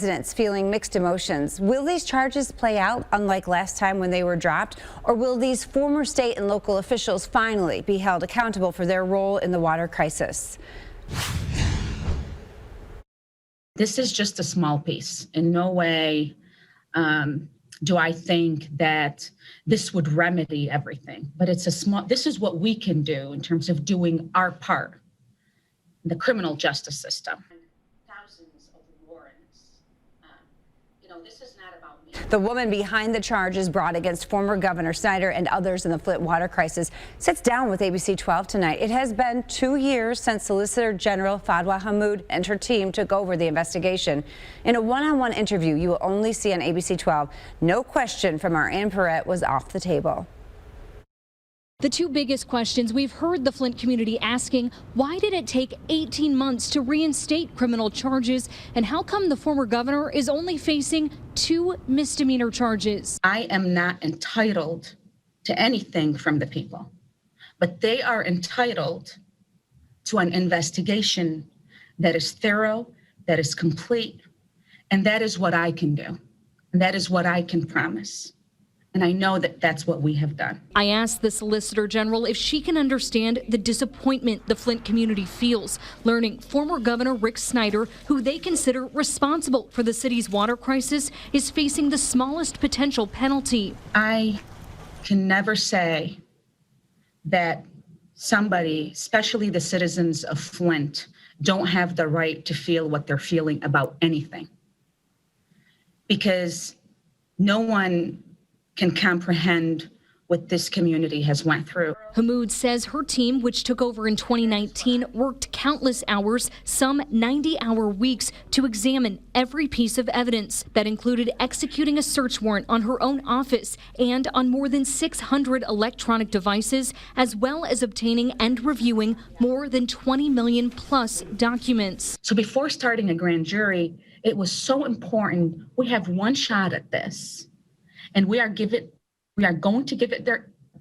Residents feeling mixed emotions. Will these charges play out unlike last time when they were dropped, or will these former state and local officials finally be held accountable for their role in the water crisis? This is just a small piece. In no way do I think that this would remedy everything, but this is what we can do in terms of doing our part in the criminal justice system. Thousands of warrants. This is not about me. The woman behind the charges brought against former Governor Snyder and others in the Flint water crisis sits down with ABC 12 tonight. It has been 2 years since Solicitor General Fadwa Hammoud and her team took over the investigation. In a one-on-one interview you will only see on ABC 12, no question from our Ann Perrette was off the table. The two biggest questions we've heard the Flint community asking: why did it take 18 months to reinstate criminal charges, and how come the former governor is only facing 2 misdemeanor charges? I am not entitled to anything from the people, but they are entitled to an investigation that is thorough, that is complete, and that is what I can do, and that is what I can promise. And I know that that's what we have done. I asked the Solicitor General if she can understand the disappointment the Flint community feels learning former Governor Rick Snyder, who they consider responsible for the city's water crisis, is facing the smallest potential penalty. I can never say that somebody, especially the citizens of Flint, don't have the right to feel what they're feeling about anything, because no one can comprehend what this community has went through. Hammoud says her team, which took over in 2019, worked countless hours, some 90-hour weeks, to examine every piece of evidence. That included executing a search warrant on her own office and on more than 600 electronic devices, as well as obtaining and reviewing more than 20 million plus documents. So before starting a grand jury, it was so important. We have one shot at this, and we are going to give it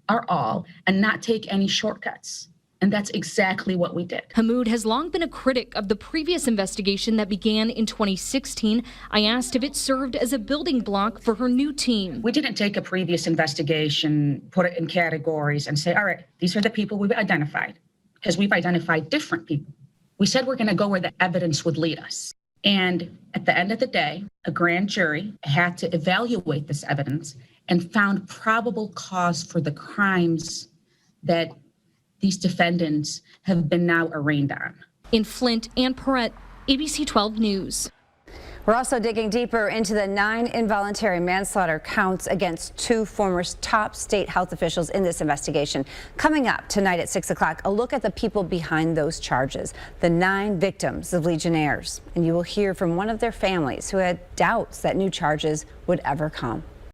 our all and not take any shortcuts. And that's exactly what we did. Hammoud has long been a critic of the previous investigation that began in 2016. I asked if it served as a building block for her new team. We didn't take a previous investigation, put it in categories, and say, all right, these are the people we've identified, because we've identified different people. We said we're going to go where the evidence would lead us. And at the end of the day, a grand jury had to evaluate this evidence and found probable cause for the crimes that these defendants have been now arraigned on. In Flint, Ann Perrette, ABC 12 News. We're also digging deeper into the 9 involuntary manslaughter counts against 2 former top state health officials in this investigation. Coming up tonight at 6 o'clock, a look at the people behind those charges, the 9 victims of Legionnaires. And you will hear from one of their families who had doubts that new charges would ever come.